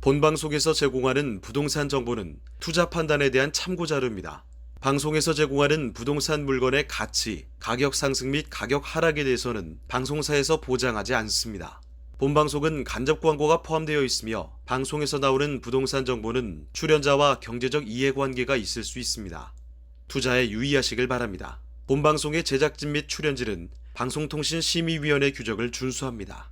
본방송에서 제공하는 부동산 정보는 투자 판단에 대한 참고 자료입니다. 방송에서 제공하는 부동산 물건의 가치, 가격 상승 및 가격 하락에 대해서는 방송사에서 보장하지 않습니다. 본방송은 간접 광고가 포함되어 있으며 방송에서 나오는 부동산 정보는 출연자와 경제적 이해관계가 있을 수 있습니다. 투자에 유의하시길 바랍니다. 본방송의 제작진 및 출연진은 방송통신심의위원회 규정을 준수합니다.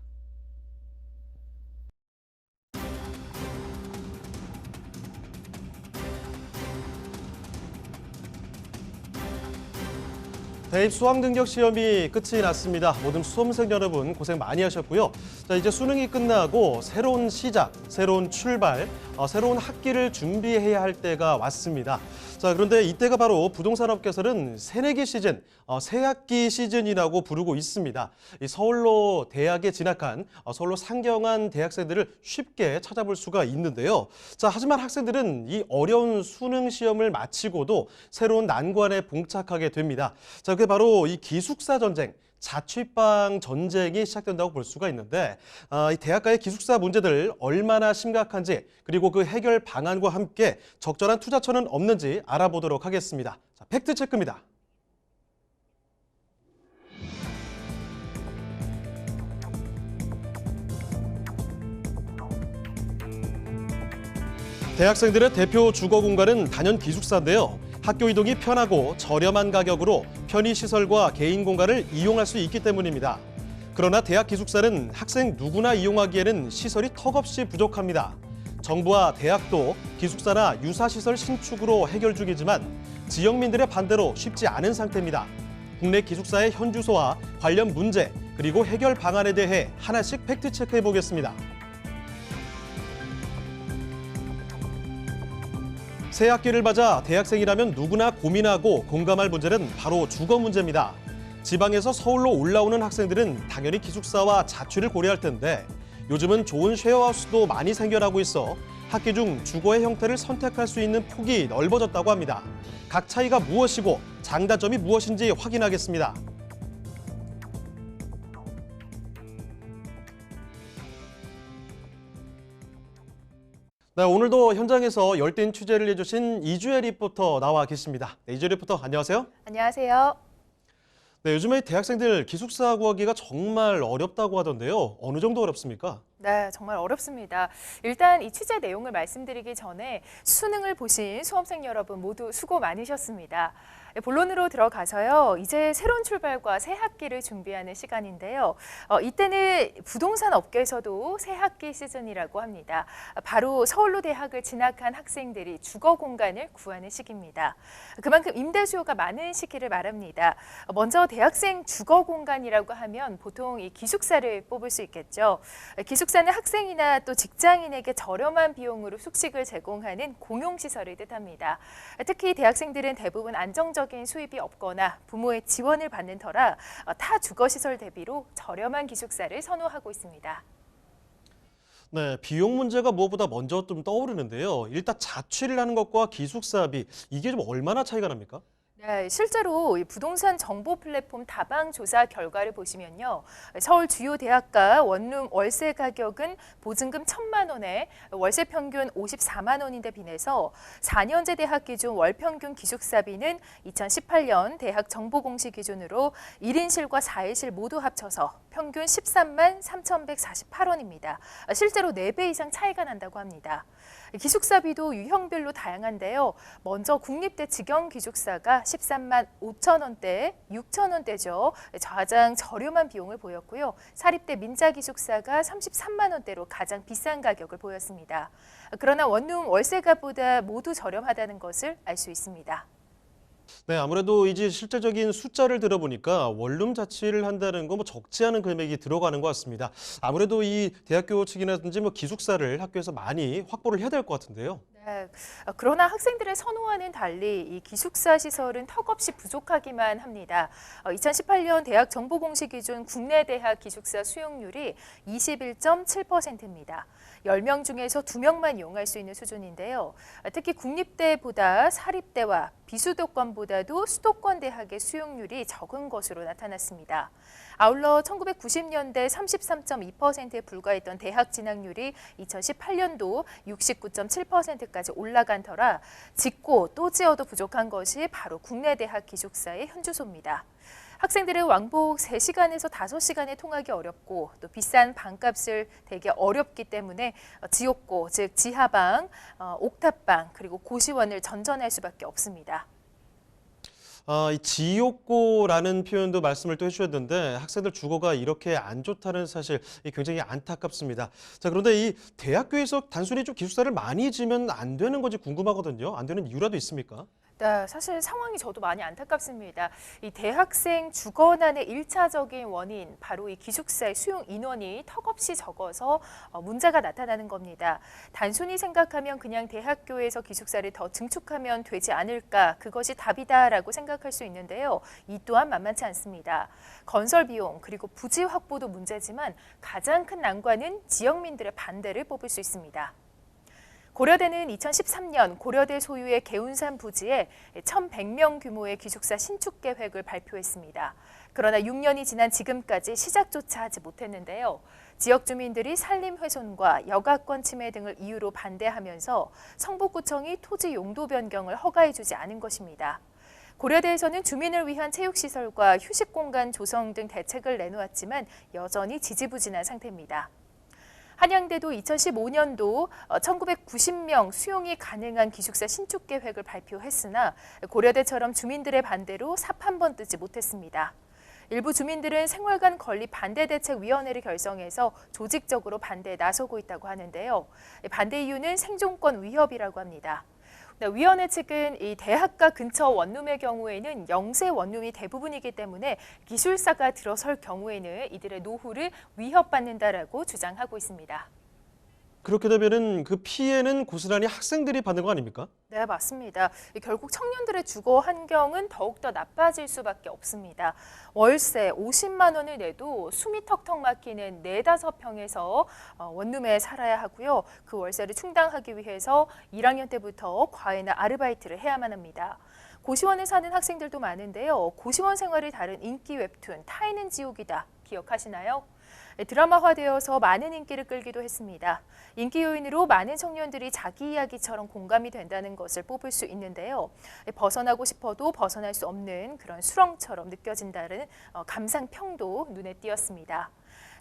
대입 수학 능력 시험이 끝이 났습니다. 모든 수험생 여러분 고생 많이 하셨고요. 자, 이제 수능이 끝나고 새로운 시작, 새로운 출발, 새로운 학기를 준비해야 할 때가 왔습니다. 자, 그런데 이때가 바로 부동산 업계에서는 새내기 시즌, 새학기 시즌이라고 부르고 있습니다. 이 서울로 대학에 진학한, 서울로 상경한 대학생들을 쉽게 찾아볼 수가 있는데요. 자, 하지만 학생들은 이 어려운 수능 시험을 마치고도 새로운 난관에 봉착하게 됩니다. 자, 그게 바로 이 기숙사 전쟁, 자취방 전쟁이 시작된다고 볼 수가 있는데 이 대학가의 기숙사 문제들 얼마나 심각한지 그리고 그 해결 방안과 함께 적절한 투자처는 없는지 알아보도록 하겠습니다. 자, 팩트체크입니다. 대학생들의 대표 주거 공간은 단연 기숙사인데요. 학교 이동이 편하고 저렴한 가격으로 편의시설과 개인 공간을 이용할 수 있기 때문입니다. 그러나 대학 기숙사는 학생 누구나 이용하기에는 시설이 턱없이 부족합니다. 정부와 대학도 기숙사나 유사시설 신축으로 해결 중이지만 지역민들의 반대로 쉽지 않은 상태입니다. 국내 기숙사의 현 주소와 관련 문제 그리고 해결 방안에 대해 하나씩 팩트체크해 보겠습니다. 새 학기를 맞아 대학생이라면 누구나 고민하고 공감할 문제는 바로 주거 문제입니다. 지방에서 서울로 올라오는 학생들은 당연히 기숙사와 자취를 고려할 텐데 요즘은 좋은 쉐어하우스도 많이 생겨나고 있어 학기 중 주거의 형태를 선택할 수 있는 폭이 넓어졌다고 합니다. 각 차이가 무엇이고 장단점이 무엇인지 확인하겠습니다. 네, 오늘도 현장에서 열띤 취재를 해주신 이주혜 리포터 나와 계십니다. 네, 이주혜 리포터 안녕하세요. 안녕하세요. 네, 요즘에 대학생들 기숙사 구하기가 정말 어렵다고 하던데요. 어느 정도 어렵습니까? 네, 정말 어렵습니다. 일단 이 취재 내용을 말씀드리기 전에 수능을 보신 수험생 여러분 모두 수고 많으셨습니다. 본론으로 들어가서요. 이제 새로운 출발과 새 학기를 준비하는 시간인데요. 이때는 부동산 업계에서도 새 학기 시즌이라고 합니다. 바로 서울로 대학을 진학한 학생들이 주거 공간을 구하는 시기입니다. 그만큼 임대 수요가 많은 시기를 말합니다. 먼저 대학생 주거 공간이라고 하면 보통 이 기숙사를 뽑을 수 있겠죠. 기숙사는 학생이나 또 직장인에게 저렴한 비용으로 숙식을 제공하는 공용시설을 뜻합니다. 특히 대학생들은 대부분 안정적인 수입이 없거나 부모의 지원을 받는 터라 타 주거시설 대비로 저렴한 기숙사를 선호하고 있습니다. 네, 비용 문제가 무엇보다 먼저 좀 떠오르는데요. 일단 자취를 하는 것과 기숙사비, 이게 좀 얼마나 차이가 납니까? 네, 실제로 이 부동산 정보 플랫폼 다방 조사 결과를 보시면요. 서울 주요 대학가 원룸 월세 가격은 보증금 1,000만 원에 월세 평균 54만 원인데 비해서 4년제 대학 기준 월 평균 기숙사비는 2018년 대학 정보 공시 기준으로 1인실과 4인실 모두 합쳐서 평균 13만 3,148원입니다. 실제로 4배 이상 차이가 난다고 합니다. 기숙사비도 유형별로 다양한데요. 먼저 국립대 직영 기숙사가 13만 5천 원대, 6천 원대죠. 가장 저렴한 비용을 보였고요. 사립대 민자 기숙사가 33만 원대로 가장 비싼 가격을 보였습니다. 그러나 원룸 월세가보다 모두 저렴하다는 것을 알 수 있습니다. 네, 아무래도 이제 실제적인 숫자를 들어보니까 원룸 자취를 한다는 건 뭐 적지 않은 금액이 들어가는 것 같습니다. 아무래도 이 대학교 측이라든지 뭐 기숙사를 학교에서 많이 확보를 해야 될 것 같은데요. 네, 그러나 학생들의 선호와는 달리 이 기숙사 시설은 턱없이 부족하기만 합니다. 2018년 대학 정보공시 기준 국내 대학 기숙사 수용률이 21.7%입니다. 10명 중에서 2명만 이용할 수 있는 수준인데요. 특히 국립대보다 사립대와 비수도권보다도 수도권 대학의 수용률이 적은 것으로 나타났습니다. 아울러 1990년대 33.2%에 불과했던 대학 진학률이 2018년도 69.7%까지 올라간 터라 짓고 또 지어도 부족한 것이 바로 국내 대학 기숙사의 현주소입니다. 학생들은 왕복 3시간에서 5시간에 통하기 어렵고 또 비싼 방값을 대기 어렵기 때문에 지옥고, 즉 지하방, 옥탑방, 그리고 고시원을 전전할 수밖에 없습니다. 이 지옥고라는 표현도 말씀을 또 해주셨는데 학생들 주거가 이렇게 안 좋다는 사실 굉장히 안타깝습니다. 자, 그런데 이 대학교에서 단순히 좀 기숙사를 많이 지으면 안 되는 건지 궁금하거든요. 안 되는 이유라도 있습니까? 네, 사실 상황이 저도 많이 안타깝습니다. 이 대학생 주거난의 1차적인 원인, 바로 이 기숙사의 수용 인원이 턱없이 적어서 문제가 나타나는 겁니다. 단순히 생각하면 그냥 대학교에서 기숙사를 더 증축하면 되지 않을까, 그것이 답이다라고 생각할 수 있는데요. 이 또한 만만치 않습니다. 건설 비용 그리고 부지 확보도 문제지만 가장 큰 난관은 지역민들의 반대를 뽑을 수 있습니다. 고려대는 2013년 고려대 소유의 개운산 부지에 1,100명 규모의 기숙사 신축 계획을 발표했습니다. 그러나 6년이 지난 지금까지 시작조차 하지 못했는데요. 지역 주민들이 산림 훼손과 여가권 침해 등을 이유로 반대하면서 성북구청이 토지 용도 변경을 허가해주지 않은 것입니다. 고려대에서는 주민을 위한 체육시설과 휴식공간 조성 등 대책을 내놓았지만 여전히 지지부진한 상태입니다. 한양대도 2015년도 1990명 수용이 가능한 기숙사 신축 계획을 발표했으나 고려대처럼 주민들의 반대로 삽 한 번 뜨지 못했습니다. 일부 주민들은 생활관 건립 반대대책위원회를 결성해서 조직적으로 반대에 나서고 있다고 하는데요. 반대 이유는 생존권 위협이라고 합니다. 위원회 측은 이 대학가 근처 원룸의 경우에는 영세 원룸이 대부분이기 때문에 기술사가 들어설 경우에는 이들의 노후를 위협받는다라고 주장하고 있습니다. 그렇게 되면은 그 피해는 고스란히 학생들이 받는 거 아닙니까? 네, 맞습니다. 결국 청년들의 주거 환경은 더욱더 나빠질 수밖에 없습니다. 월세 50만 원을 내도 숨이 턱턱 막히는 4-5평에서 원룸에 살아야 하고요. 그 월세를 충당하기 위해서 1학년 때부터 과외나 아르바이트를 해야만 합니다. 고시원에 사는 학생들도 많은데요. 고시원 생활을 다룬 인기 웹툰 타인은 지옥이다 기억하시나요? 드라마화되어서 많은 인기를 끌기도 했습니다. 인기 요인으로 많은 청년들이 자기 이야기처럼 공감이 된다는 것을 뽑을 수 있는데요. 벗어나고 싶어도 벗어날 수 없는 그런 수렁처럼 느껴진다는 감상평도 눈에 띄었습니다.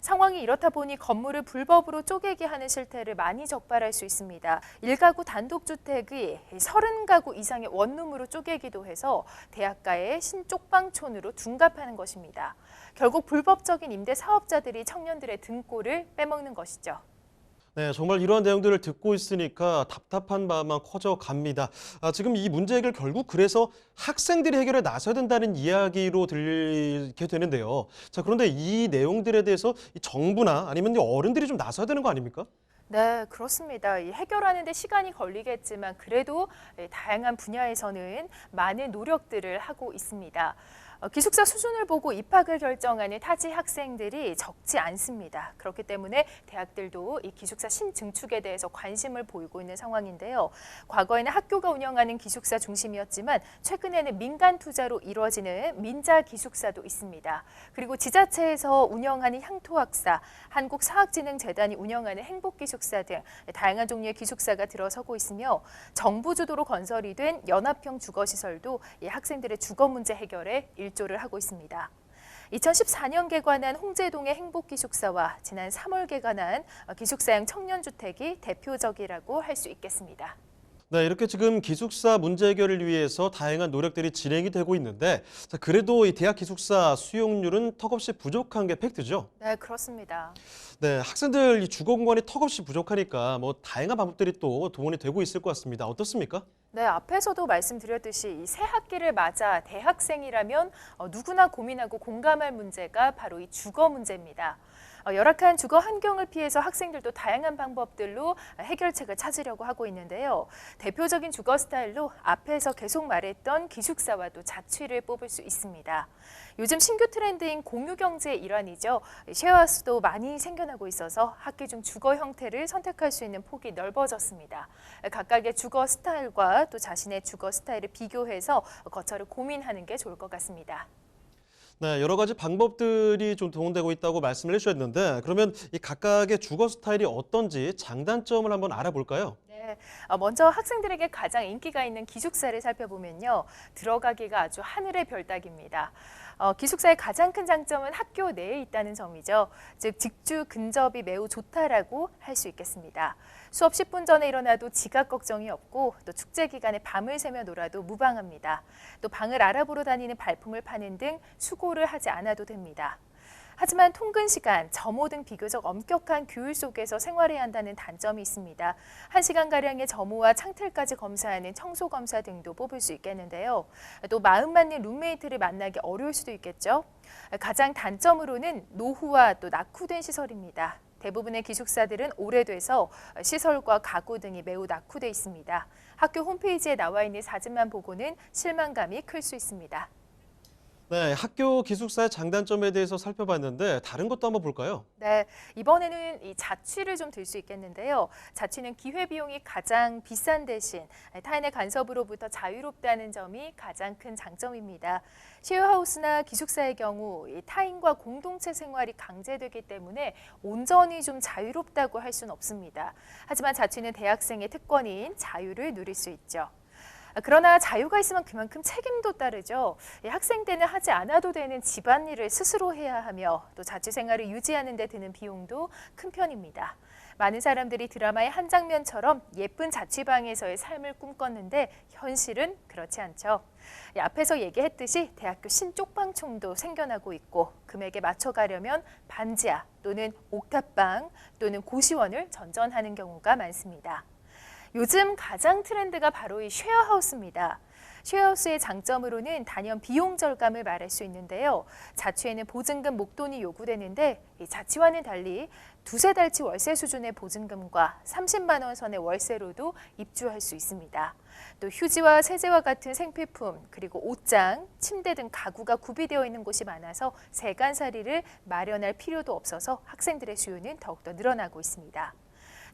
상황이 이렇다 보니 건물을 불법으로 쪼개게 하는 실태를 많이 적발할 수 있습니다. 1가구 단독주택이 30가구 이상의 원룸으로 쪼개기도 해서 대학가의 신쪽방촌으로 둔갑하는 것입니다. 결국 불법적인 임대 사업자들이 청년들의 등골을 빼먹는 것이죠. 네, 정말 이러한 내용들을 듣고 있으니까 답답한 마음만 커져갑니다. 지금 이 문제 해결 결국 그래서 학생들이 해결에 나서야 된다는 이야기로 들리게 되는데요. 자, 그런데 이 내용들에 대해서 이 정부나 아니면 어른들이 좀 나서야 되는 거 아닙니까? 네, 그렇습니다. 해결하는 데 시간이 걸리겠지만 그래도 다양한 분야에서는 많은 노력들을 하고 있습니다. 기숙사 수준을 보고 입학을 결정하는 타지 학생들이 적지 않습니다. 그렇기 때문에 대학들도 이 기숙사 신증축에 대해서 관심을 보이고 있는 상황인데요. 과거에는 학교가 운영하는 기숙사 중심이었지만 최근에는 민간 투자로 이루어지는 민자 기숙사도 있습니다. 그리고 지자체에서 운영하는 향토학사, 한국사학진흥재단이 운영하는 행복기숙사 등 다양한 종류의 기숙사가 들어서고 있으며 정부 주도로 건설이 된 연합형 주거시설도 이 학생들의 주거 문제 해결에 일조를 하고 있습니다. 2014년 개관한 홍제동의 행복기숙사와 지난 3월 개관한 기숙사형 청년주택이 대표적이라고 할 수 있겠습니다. 네, 이렇게 지금 기숙사 문제 해결을 위해서 다양한 노력들이 진행이 되고 있는데 그래도 이 대학 기숙사 수용률은 턱없이 부족한 게 팩트죠? 네, 그렇습니다. 네, 학생들 이 주거 공간이 턱없이 부족하니까 다양한 방법들이 또 동원이 되고 있을 것 같습니다. 어떻습니까? 네, 앞에서도 말씀드렸듯이 이 새 학기를 맞아 대학생이라면 누구나 고민하고 공감할 문제가 바로 이 주거 문제입니다. 열악한 주거 환경을 피해서 학생들도 다양한 방법들로 해결책을 찾으려고 하고 있는데요. 대표적인 주거 스타일로 앞에서 계속 말했던 기숙사와 또 자취를 뽑을 수 있습니다. 요즘 신규 트렌드인 공유경제의 일환이죠. 쉐어하우스도 많이 생겨나고 있어서 학기 중 주거 형태를 선택할 수 있는 폭이 넓어졌습니다. 각각의 주거 스타일과 또 자신의 주거 스타일을 비교해서 거처를 고민하는 게 좋을 것 같습니다. 네, 여러 가지 방법들이 좀 동원되고 있다고 말씀을 해주셨는데 그러면 이 각각의 주거 스타일이 어떤지 장단점을 한번 알아볼까요? 네, 먼저 학생들에게 가장 인기가 있는 기숙사를 살펴보면요. 들어가기가 아주 하늘의 별 따기입니다. 기숙사의 가장 큰 장점은 학교 내에 있다는 점이죠. 즉, 직주 근접이 매우 좋다라고 할 수 있겠습니다. 수업 10분 전에 일어나도 지각 걱정이 없고 또 축제 기간에 밤을 새며 놀아도 무방합니다. 또 방을 알아보러 다니는 발품을 파는 등 수고를 하지 않아도 됩니다. 하지만 통근 시간, 점호 등 비교적 엄격한 규율 속에서 생활해야 한다는 단점이 있습니다. 1시간가량의 점호와 창틀까지 검사하는 청소 검사 등도 뽑을 수 있겠는데요. 또 마음 맞는 룸메이트를 만나기 어려울 수도 있겠죠. 가장 단점으로는 노후와 또 낙후된 시설입니다. 대부분의 기숙사들은 오래돼서 시설과 가구 등이 매우 낙후돼 있습니다. 학교 홈페이지에 나와 있는 사진만 보고는 실망감이 클 수 있습니다. 네, 학교 기숙사의 장단점에 대해서 살펴봤는데 다른 것도 한번 볼까요? 네, 이번에는 이 자취를 좀 들 수 있겠는데요. 자취는 기회비용이 가장 비싼 대신 타인의 간섭으로부터 자유롭다는 점이 가장 큰 장점입니다. 쉐어하우스나 기숙사의 경우 이 타인과 공동체 생활이 강제되기 때문에 온전히 좀 자유롭다고 할 수는 없습니다. 하지만 자취는 대학생의 특권인 자유를 누릴 수 있죠. 그러나 자유가 있으면 그만큼 책임도 따르죠. 학생 때는 하지 않아도 되는 집안일을 스스로 해야 하며 또 자취 생활을 유지하는 데 드는 비용도 큰 편입니다. 많은 사람들이 드라마의 한 장면처럼 예쁜 자취방에서의 삶을 꿈꿨는데 현실은 그렇지 않죠. 앞에서 얘기했듯이 대학교 신쪽방촌도 생겨나고 있고 금액에 맞춰가려면 반지하 또는 옥탑방 또는 고시원을 전전하는 경우가 많습니다. 요즘 가장 트렌드가 바로 이 쉐어하우스입니다. 쉐어하우스의 장점으로는 단연 비용 절감을 말할 수 있는데요. 자취에는 보증금 목돈이 요구되는데 이 자취와는 달리 두세 달치 월세 수준의 보증금과 30만 원 선의 월세로도 입주할 수 있습니다. 또 휴지와 세제와 같은 생필품, 그리고 옷장, 침대 등 가구가 구비되어 있는 곳이 많아서 세간살이를 마련할 필요도 없어서 학생들의 수요는 더욱더 늘어나고 있습니다.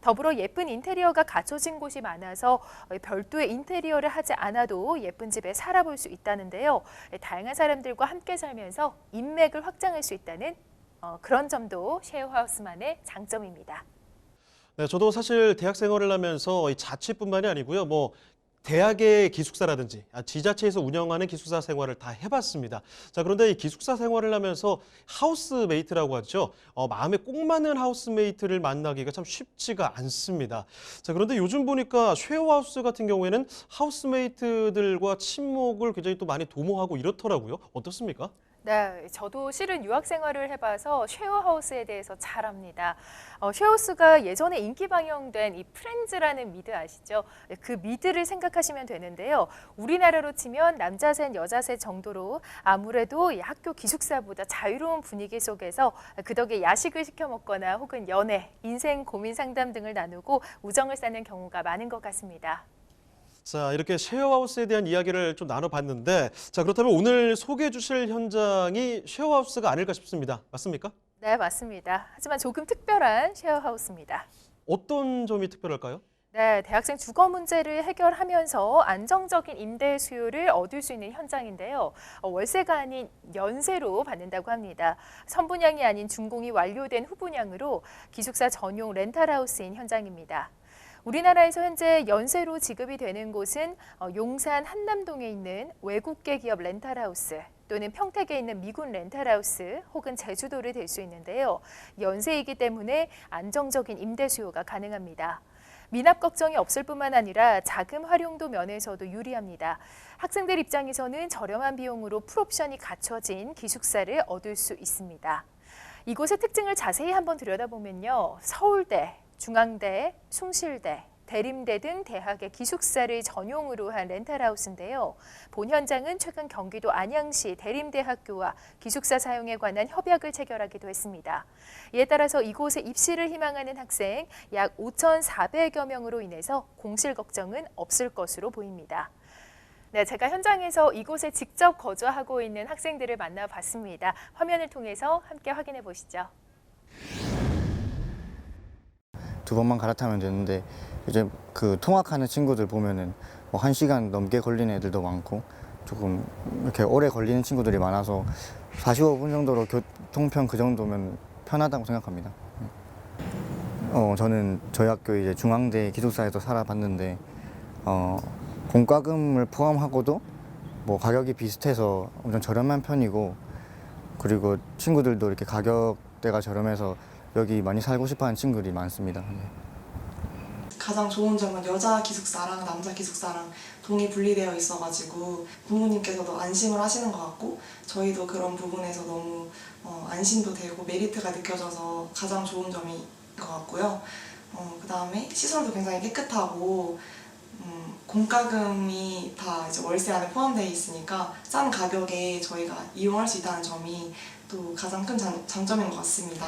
더불어 예쁜 인테리어가 갖춰진 곳이 많아서 별도의 인테리어를 하지 않아도 예쁜 집에 살아볼 수 있다는데요. 다양한 사람들과 함께 살면서 인맥을 확장할 수 있다는 그런 점도 쉐어하우스만의 장점입니다. 네, 저도 사실 대학 생활을 하면서 이 자취뿐만이 아니고요. 대학의 기숙사라든지 지자체에서 운영하는 기숙사 생활을 다 해봤습니다. 자, 그런데 이 기숙사 생활을 하면서 하우스메이트라고 하죠. 마음에 꼭 맞는 하우스메이트를 만나기가 참 쉽지가 않습니다. 자, 그런데 요즘 보니까 쉐어하우스 같은 경우에는 하우스메이트들과 친목을 굉장히 또 많이 도모하고 이렇더라고요. 어떻습니까? 네, 저도 실은 유학 생활을 해봐서 쉐어하우스에 대해서 잘 압니다. 쉐어하우스가 예전에 인기 방영된 이 프렌즈라는 미드 아시죠? 그 미드를 생각하시면 되는데요. 우리나라로 치면 남자 셋, 여자 셋 정도로 아무래도 이 학교 기숙사보다 자유로운 분위기 속에서 그 덕에 야식을 시켜 먹거나 혹은 연애, 인생 고민 상담 등을 나누고 우정을 쌓는 경우가 많은 것 같습니다. 자, 이렇게 쉐어하우스에 대한 이야기를 좀 나눠봤는데, 자, 그렇다면 오늘 소개해 주실 현장이 쉐어하우스가 아닐까 싶습니다. 맞습니까? 네, 맞습니다. 하지만 조금 특별한 쉐어하우스입니다. 어떤 점이 특별할까요? 네, 대학생 주거 문제를 해결하면서 안정적인 임대 수요를 얻을 수 있는 현장인데요. 월세가 아닌 연세로 받는다고 합니다. 선분양이 아닌 준공이 완료된 후분양으로 기숙사 전용 렌탈하우스인 현장입니다. 우리나라에서 현재 연세로 지급이 되는 곳은 용산 한남동에 있는 외국계 기업 렌탈하우스 또는 평택에 있는 미군 렌탈하우스 혹은 제주도를 될 수 있는데요. 연세이기 때문에 안정적인 임대 수요가 가능합니다. 미납 걱정이 없을 뿐만 아니라 자금 활용도 면에서도 유리합니다. 학생들 입장에서는 저렴한 비용으로 풀옵션이 갖춰진 기숙사를 얻을 수 있습니다. 이곳의 특징을 자세히 한번 들여다보면요. 서울대, 중앙대, 숭실대, 대림대 등 대학의 기숙사를 전용으로 한 렌탈하우스인데요. 본 현장은 최근 경기도 안양시 대림대학교와 기숙사 사용에 관한 협약을 체결하기도 했습니다. 이에 따라서 이곳에 입시를 희망하는 학생 약 5,400여 명으로 인해서 공실 걱정은 없을 것으로 보입니다. 네, 제가 현장에서 이곳에 직접 거주하고 있는 학생들을 만나봤습니다. 화면을 통해서 함께 확인해 보시죠. 두 번만 갈아타면 되는데 이제 그 통학하는 친구들 보면은 뭐 1시간 넘게 걸리는 애들도 많고 조금 이렇게 오래 걸리는 친구들이 많아서 45분 정도로 교통편 그 정도면 편하다고 생각합니다. 저는 저희 학교 이제 중앙대 기숙사에서 살아봤는데 공과금을 포함하고도 뭐 가격이 비슷해서 엄청 저렴한 편이고, 그리고 친구들도 이렇게 가격대가 저렴해서 여기 많이 살고 싶어하는 친구들이 많습니다. 가장 좋은 점은 여자 기숙사랑 남자 기숙사랑 동이 분리되어 있어가지고 부모님께서도 안심을 하시는 것 같고, 저희도 그런 부분에서 너무 안심도 되고 메리트가 느껴져서 가장 좋은 점인 것 같고요. 그 다음에 시설도 굉장히 깨끗하고 공과금이 다 이제 월세 안에 포함되어 있으니까 싼 가격에 저희가 이용할 수 있다는 점이 또 가장 큰 장점인 것 같습니다.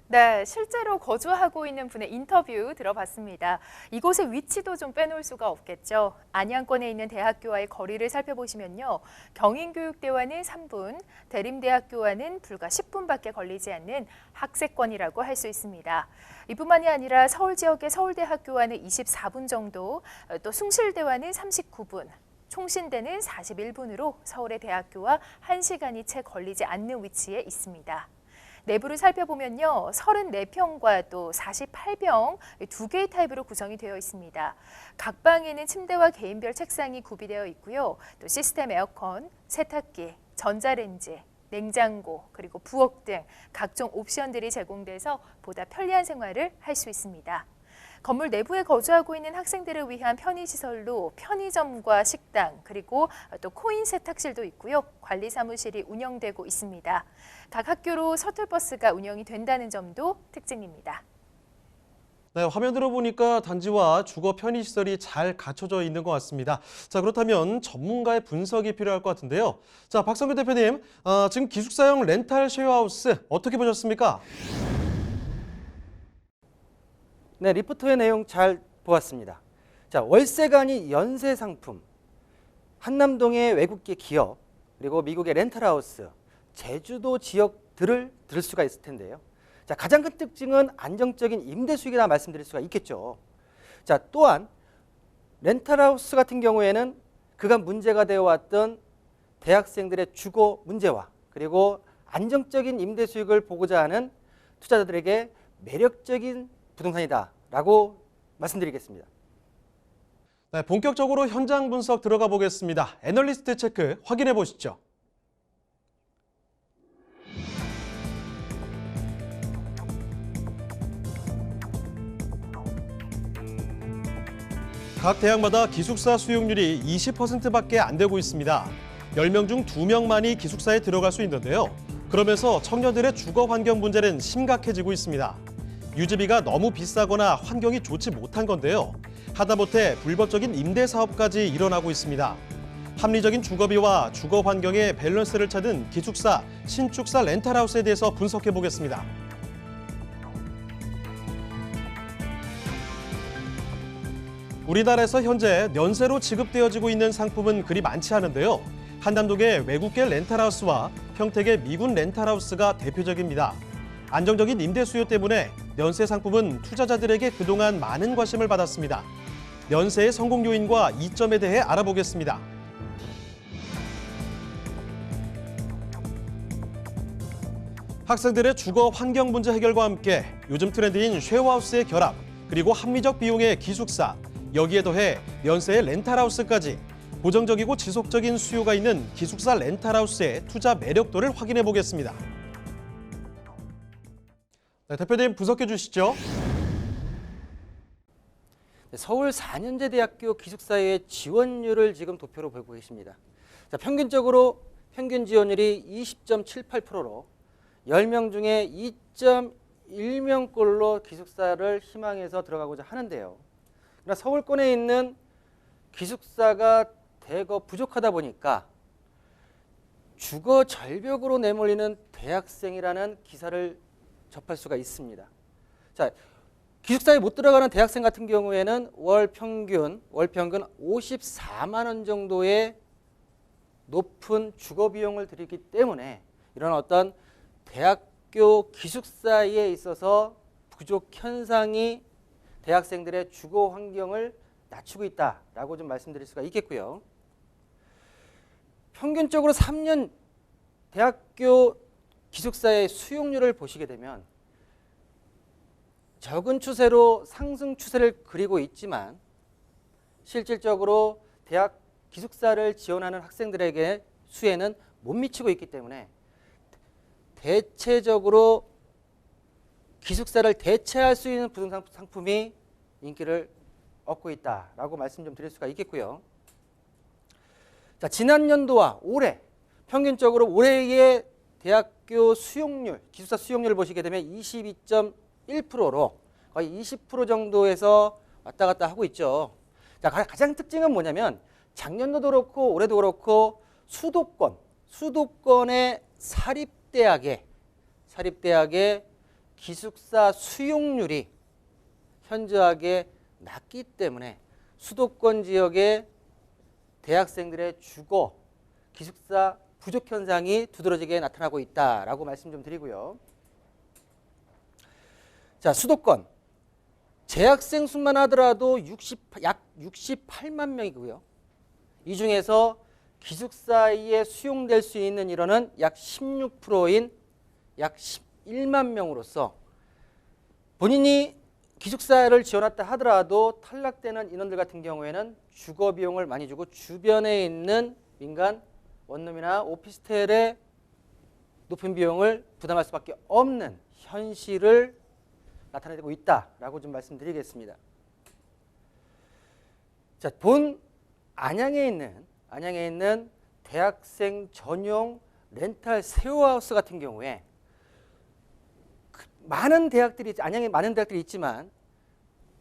네, 실제로 거주하고 있는 분의 인터뷰 들어봤습니다. 이곳의 위치도 좀 빼놓을 수가 없겠죠. 안양권에 있는 대학교와의 거리를 살펴보시면요. 경인교육대와는 3분, 대림대학교와는 불과 10분밖에 걸리지 않는 학세권이라고 할 수 있습니다. 이뿐만이 아니라 서울 지역의 서울대학교와는 24분 정도, 또 숭실대와는 39분, 총신대는 41분으로 서울의 대학교와 1시간이 채 걸리지 않는 위치에 있습니다. 내부를 살펴보면요. 34평과 또 48평 두 개의 타입으로 구성이 되어 있습니다. 각 방에는 침대와 개인별 책상이 구비되어 있고요. 또 시스템 에어컨, 세탁기, 전자레인지, 냉장고, 그리고 부엌 등 각종 옵션들이 제공돼서 보다 편리한 생활을 할 수 있습니다. 건물 내부에 거주하고 있는 학생들을 위한 편의시설로 편의점과 식당, 그리고 또 코인 세탁실도 있고요. 관리 사무실이 운영되고 있습니다. 각 학교로 셔틀버스가 운영이 된다는 점도 특징입니다. 네, 화면으로 보니까 단지와 주거 편의시설이 잘 갖춰져 있는 것 같습니다. 자, 그렇다면 전문가의 분석이 필요할 것 같은데요. 자, 박성규 대표님, 지금 기숙사형 렌탈 쉐어하우스 어떻게 보셨습니까? 네, 리포터의 내용 잘 보았습니다. 자, 월세가 아닌 연쇄 상품, 한남동의 외국계 기업, 그리고 미국의 렌탈하우스, 제주도 지역들을 들을 수가 있을 텐데요. 자, 가장 큰 특징은 안정적인 임대 수익이라 말씀드릴 수가 있겠죠. 자, 또한 렌탈하우스 같은 경우에는 그간 문제가 되어 왔던 대학생들의 주거 문제와 그리고 안정적인 임대 수익을 보고자 하는 투자자들에게 매력적인 부동산이다라고 말씀드리겠습니다. 네, 본격적으로 현장 분석 들어가 보겠습니다. 애널리스트 체크 확인해 보시죠. 각 대학마다 기숙사 수용률이 20%밖에 안 되고 있습니다. 10명 중 2명만이 기숙사에 들어갈 수 있는데요. 그러면서 청년들의 주거 환경 문제는 심각해지고 있습니다. 유지비가 너무 비싸거나 환경이 좋지 못한 건데요. 하다못해 불법적인 임대 사업까지 일어나고 있습니다. 합리적인 주거비와 주거 환경의 밸런스를 찾은 기숙사, 신축사 렌탈하우스에 대해서 분석해 보겠습니다. 우리나라에서 현재 연세로 지급되어지고 있는 상품은 그리 많지 않은데요. 한남동의 외국계 렌탈하우스와 평택의 미군 렌탈하우스가 대표적입니다. 안정적인 임대 수요 때문에 연세 상품은 투자자들에게 그동안 많은 관심을 받았습니다. 연세의 성공 요인과 이점에 대해 알아보겠습니다. 학생들의 주거 환경 문제 해결과 함께 요즘 트렌드인 쉐어하우스의 결합, 그리고 합리적 비용의 기숙사, 여기에 더해 연세의 렌탈하우스까지 고정적이고 지속적인 수요가 있는 기숙사 렌탈하우스의 투자 매력도를 확인해 보겠습니다. 네, 대표님 분석해 주시죠. 서울 4년제 대학교 기숙사의 지원율을 지금 도표로 보고 계십니다. 자, 평균적으로 평균 지원율이 20.78%로 10명 중에 2.1명꼴로 기숙사를 희망해서 들어가고자 하는데요. 그러나 서울권에 있는 기숙사가 대거 부족하다 보니까 주거 절벽으로 내몰리는 대학생이라는 기사를 접할 수가 있습니다. 자, 기숙사에 못 들어가는 대학생 같은 경우에는 월 평균 54만 원 정도의 높은 주거 비용을 들이기 때문에 이런 어떤 대학교 기숙사에 있어서 부족 현상이 대학생들의 주거 환경을 낮추고 있다라고 좀 말씀드릴 수가 있겠고요. 평균적으로 3년 대학교 기숙사의 수용률을 보시게 되면 적은 추세로 상승 추세를 그리고 있지만 실질적으로 대학 기숙사를 지원하는 학생들에게 수혜는 못 미치고 있기 때문에 대체적으로 기숙사를 대체할 수 있는 부동산 상품이 인기를 얻고 있다라고 말씀 좀 드릴 수가 있겠고요. 자, 지난 연도와 올해 평균적으로 올해의 대학교 수용률, 기숙사 수용률을 보시게 되면 22.1%로 거의 20% 정도에서 왔다 갔다 하고 있죠. 자, 가장 특징은 뭐냐면 작년도도 그렇고 올해도 그렇고 수도권의 사립대학의 기숙사 수용률이 현저하게 낮기 때문에 수도권 지역의 대학생들의 주거, 기숙사 부족 현상이 두드러지게 나타나고 있다라고 말씀 좀 드리고요. 자, 수도권 재학생 수만 하더라도 약 68만 명이고요. 이 중에서 기숙사에 수용될 수 있는 인원은 약 16%인 약 11만 명으로서 본인이 기숙사를 지원했다 하더라도 탈락되는 인원들 같은 경우에는 주거 비용을 많이 주고 주변에 있는 민간 원룸이나 오피스텔의 높은 비용을 부담할 수밖에 없는 현실을 나타내고 있다라고 좀 말씀드리겠습니다. 자, 본 안양에 있는 대학생 전용 렌탈 쉐어하우스 같은 경우에 안양에 많은 대학들이 있지만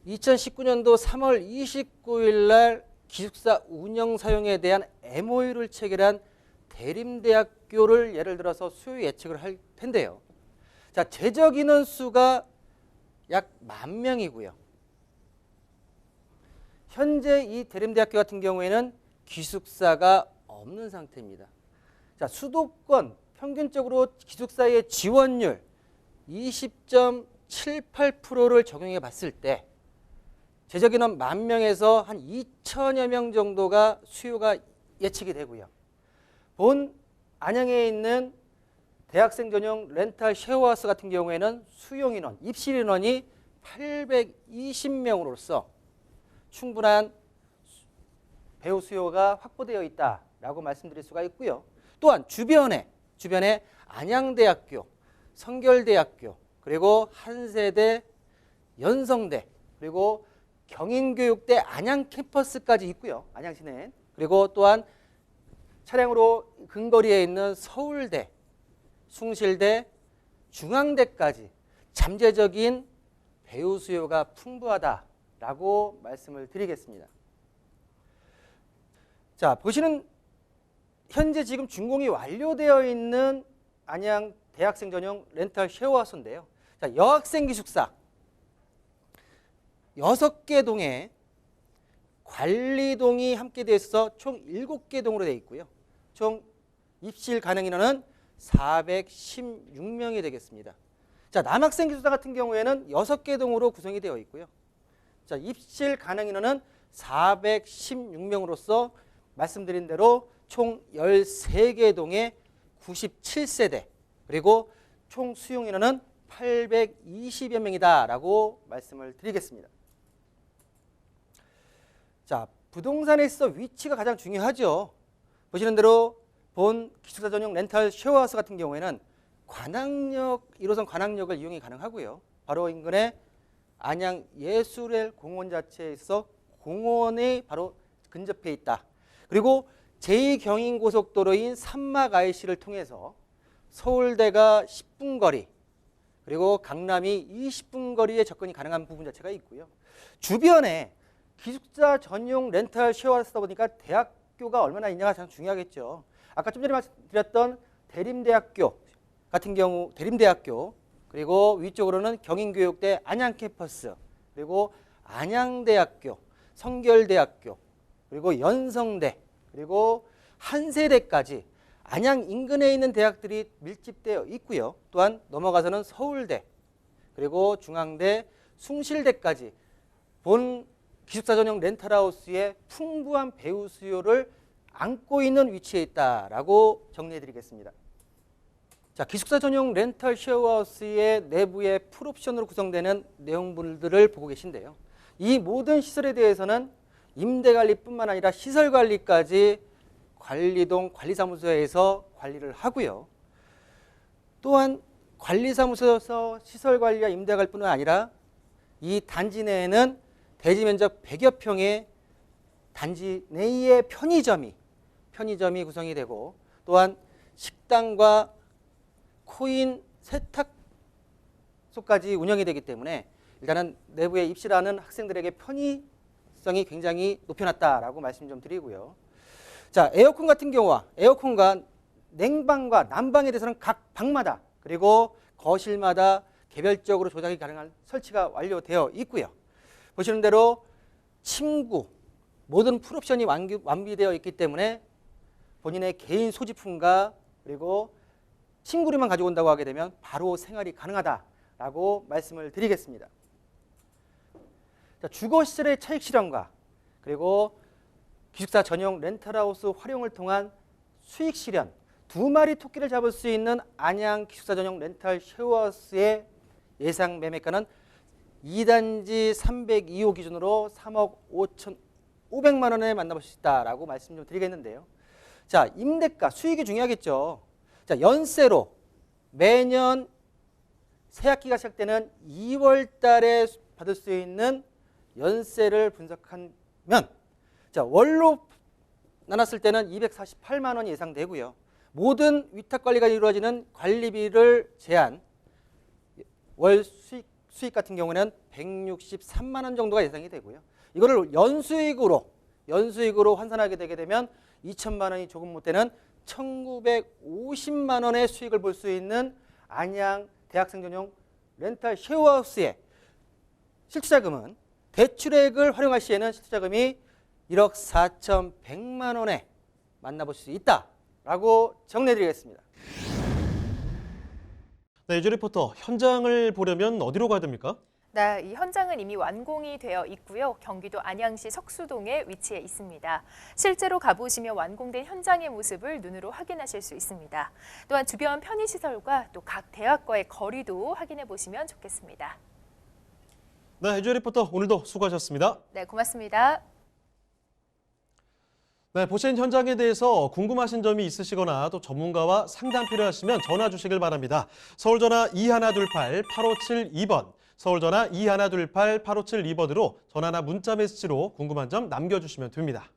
2019년도 3월 29일 날 기숙사 운영 사용에 대한 MOU를 체결한 대림대학교를 예를 들어서 수요 예측을 할 텐데요. 자, 재적 인원 수가 약 10,000명이고요. 현재 이 대림대학교 같은 경우에는 기숙사가 없는 상태입니다. 자, 수도권 평균적으로 기숙사의 지원율 20.78%를 적용해 봤을 때 재적 인원 10,000명에서 한 2,000여 명 정도가 수요가 예측이 되고요. 본 안양에 있는 대학생 전용 렌탈 쉐어하우스 같은 경우에는 수용 인원, 입실 인원이 820명으로서 충분한 배우 수요가 확보되어 있다라고 말씀드릴 수가 있고요. 또한 주변에 안양대학교, 성결대학교, 그리고 한세대, 연성대, 그리고 경인교육대 안양 캠퍼스까지 있고요. 안양 시내. 그리고 또한 차량으로 근거리에 있는 서울대, 숭실대, 중앙대까지 잠재적인 배우 수요가 풍부하다라고 말씀을 드리겠습니다. 자, 보시는 현재 지금 준공이 완료되어 있는 안양 대학생 전용 렌탈 쉐어하우스인데요. 자, 여학생 기숙사 6개 동에 관리동이 함께 되어 있어서 총 7개 동으로 되어 있고요. 총 입실 가능 인원은 416명이 되겠습니다. 자, 남학생 기숙사 같은 경우에는 6개 동으로 구성이 되어 있고요. 자, 입실 가능 인원은 416명으로서 말씀드린 대로 총 13개 동에 97세대 그리고 총 수용 인원은 820여 명이다라고 말씀을 드리겠습니다. 자, 부동산에 있어 위치가 가장 중요하죠. 보시는 대로 본 기숙사 전용 렌탈 쉐어하우스 같은 경우에는 1호선 관악역을 이용이 가능하고요. 바로 인근에 안양 예술의 공원 자체에 있어 공원이 바로 근접해 있다. 그리고 제2경인고속도로인 산막 IC를 통해서 서울대가 10분 거리, 그리고 강남이 20분 거리에 접근이 가능한 부분 자체가 있고요. 주변에 기숙사 전용 렌탈 쉐어하우스다 보니까 대학교가 얼마나 있냐가 가장 중요하겠죠. 아까 좀 전에 말씀드렸던 대림대학교 같은 경우 대림대학교, 그리고 위쪽으로는 경인교육대 안양 캠퍼스, 그리고 안양대학교, 성결대학교, 그리고 연성대, 그리고 한세대까지 안양 인근에 있는 대학들이 밀집되어 있고요. 또한 넘어가서는 서울대, 그리고 중앙대, 숭실대까지 본 기숙사 전용 렌탈하우스의 풍부한 배우 수요를 안고 있는 위치에 있다라고 정리해 드리겠습니다. 자, 기숙사 전용 렌탈 쉐어하우스의 내부의 풀옵션으로 구성되는 내용물들을 보고 계신데요. 이 모든 시설에 대해서는 임대관리뿐만 아니라 시설관리까지 관리동 관리사무소에서 관리를 하고요. 또한 관리사무소에서 시설관리와 임대관리뿐만 아니라 이 단지 내에는 대지 면적 100여 평의 단지 내의 편의점이 구성이 되고, 또한 식당과 코인 세탁소까지 운영이 되기 때문에 일단은 내부에 입실하는 학생들에게 편의성이 굉장히 높여놨다라고 말씀 좀 드리고요. 자, 에어컨 같은 경우와 에어컨과 냉방과 난방에 대해서는 각 방마다 그리고 거실마다 개별적으로 조작이 가능한 설치가 완료되어 있고요. 보시는 대로 침구 모든 풀옵션이 완비되어 있기 때문에 본인의 개인 소지품과 그리고 침구류만 가지고 온다고 하게 되면 바로 생활이 가능하다라고 말씀을 드리겠습니다. 자, 주거시설의 차익 실현과 그리고 기숙사 전용 렌탈하우스 활용을 통한 수익 실현, 2마리 토끼를 잡을 수 있는 안양 기숙사 전용 렌탈 쉐어하우스의 예상 매매가는 2단지 302호 기준으로 3억 5,500만 원에 만나볼 수 있다라고 말씀 좀 드리겠는데요. 자, 임대가, 수익이 중요하겠죠. 자, 연세로 매년 새학기가 시작되는 2월 달에 받을 수 있는 연세를 분석하면, 자, 월로 나눴을 때는 248만 원이 예상되고요. 모든 위탁 관리가 이루어지는 관리비를 제한 월 수익 같은 경우는 163만 원 정도가 예상이 되고요. 이거를 연수익으로 환산하게 되게 되면 2천만 원이 조금 못 되는 1,950만 원의 수익을 볼 수 있는 안양 대학생 전용 렌탈 쉐어하우스의 실투자금은 대출액을 활용할 시에는 실투자금이 1억 4,100만 원에 만나볼 수 있다라고 정리해드리겠습니다. 네, 유주 리포터, 현장을 보려면 어디로 가야 됩니까? 네, 이 현장은 이미 완공이 되어 있고요. 경기도 안양시 석수동에 위치해 있습니다. 실제로 가보시면 완공된 현장의 모습을 눈으로 확인하실 수 있습니다. 또한 주변 편의시설과 또 각 대학과의 거리도 확인해 보시면 좋겠습니다. 네, 유주 리포터, 오늘도 수고하셨습니다. 네, 고맙습니다. 네, 보신 현장에 대해서 궁금하신 점이 있으시거나 또 전문가와 상담 필요하시면 전화 주시길 바랍니다. 서울전화 2128-8572번, 서울전화 2128-8572번으로 전화나 문자 메시지로 궁금한 점 남겨주시면 됩니다.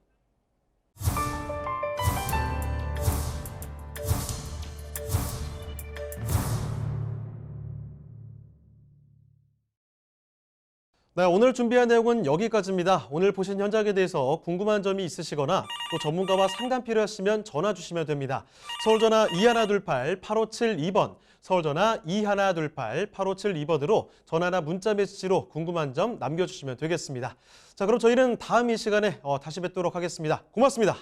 네, 오늘 준비한 내용은 여기까지입니다. 오늘 보신 현장에 대해서 궁금한 점이 있으시거나 또 전문가와 상담 필요하시면 전화 주시면 됩니다. 서울전화 2128-8572번, 서울전화 2128-8572번으로 전화나 문자 메시지로 궁금한 점 남겨주시면 되겠습니다. 자, 그럼 저희는 다음 이 시간에 다시 뵙도록 하겠습니다. 고맙습니다.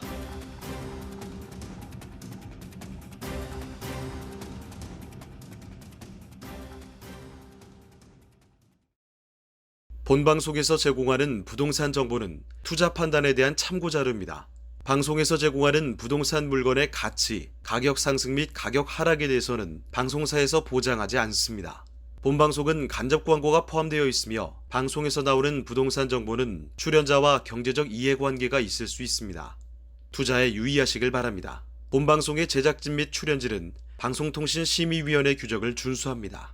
본방송에서 제공하는 부동산 정보는 투자 판단에 대한 참고 자료입니다. 방송에서 제공하는 부동산 물건의 가치, 가격 상승 및 가격 하락에 대해서는 방송사에서 보장하지 않습니다. 본방송은 간접 광고가 포함되어 있으며 방송에서 나오는 부동산 정보는 출연자와 경제적 이해관계가 있을 수 있습니다. 투자에 유의하시길 바랍니다. 본방송의 제작진 및 출연진은 방송통신심의위원회 규정을 준수합니다.